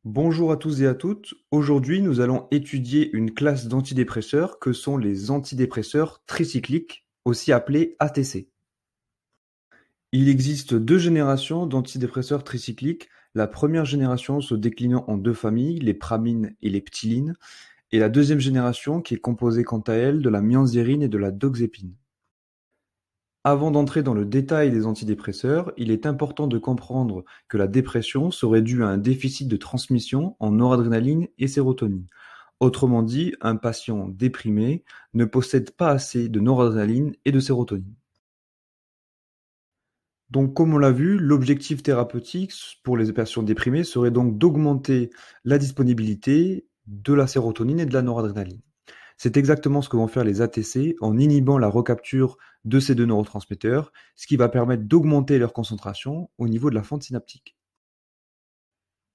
Bonjour à tous et à toutes. Aujourd'hui, nous allons étudier une classe d'antidépresseurs que sont les antidépresseurs tricycliques, aussi appelés ATC. Il existe deux générations d'antidépresseurs tricycliques. La première génération se déclinant en deux familles, les pramines et les ptylines, et la deuxième génération qui est composée quant à elle de la mianzyrine et de la doxépine. Avant d'entrer dans le détail des antidépresseurs, il est important de comprendre que la dépression serait due à un déficit de transmission en noradrénaline et sérotonine. Autrement dit, un patient déprimé ne possède pas assez de noradrénaline et de sérotonine. Donc, comme on l'a vu, l'objectif thérapeutique pour les patients déprimés serait donc d'augmenter la disponibilité de la sérotonine et de la noradrénaline. C'est exactement ce que vont faire les ATC en inhibant la recapture de ces deux neurotransmetteurs, ce qui va permettre d'augmenter leur concentration au niveau de la fente synaptique.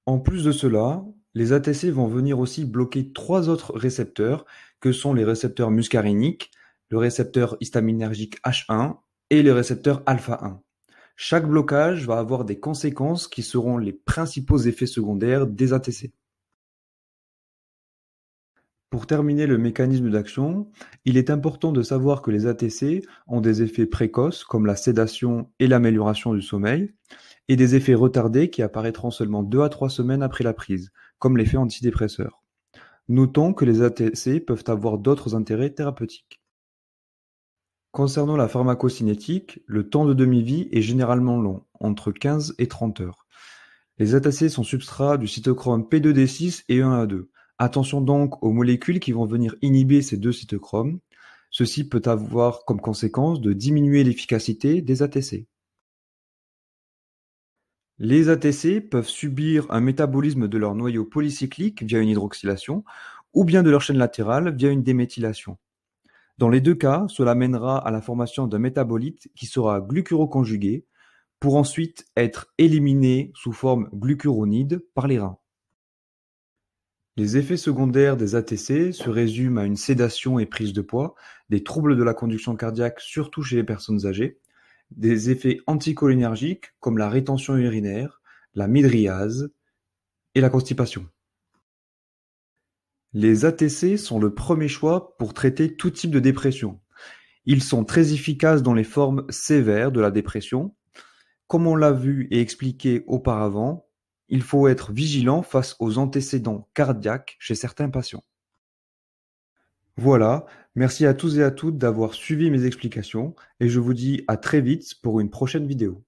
En plus de cela, les ATC vont venir aussi bloquer trois autres récepteurs que sont les récepteurs muscariniques, le récepteur histaminergique H1 et le récepteur alpha 1. Chaque blocage va avoir des conséquences qui seront les principaux effets secondaires des ATC. Pour terminer le mécanisme d'action, il est important de savoir que les ATC ont des effets précoces comme la sédation et l'amélioration du sommeil, et des effets retardés qui apparaîtront seulement 2 à 3 semaines après la prise, comme l'effet antidépresseur. Notons que les ATC peuvent avoir d'autres intérêts thérapeutiques. Concernant la pharmacocinétique, le temps de demi-vie est généralement long, entre 15 et 30 heures. Les ATC sont substrats du cytochrome P2D6 et 1A2. Attention donc aux molécules qui vont venir inhiber ces deux cytochromes. Ceci peut avoir comme conséquence de diminuer l'efficacité des ATC. Les ATC peuvent subir un métabolisme de leur noyau polycyclique via une hydroxylation ou bien de leur chaîne latérale via une déméthylation. Dans les deux cas, cela mènera à la formation d'un métabolite qui sera glucuroconjugué pour ensuite être éliminé sous forme glucuronide par les reins. Les effets secondaires des ATC se résument à une sédation et prise de poids, des troubles de la conduction cardiaque surtout chez les personnes âgées, des effets anticholinergiques comme la rétention urinaire, la mydriase et la constipation. Les ATC sont le premier choix pour traiter tout type de dépression. Ils sont très efficaces dans les formes sévères de la dépression. Comme on l'a vu et expliqué auparavant, il faut être vigilant face aux antécédents cardiaques chez certains patients. Voilà, merci à tous et à toutes d'avoir suivi mes explications et je vous dis à très vite pour une prochaine vidéo.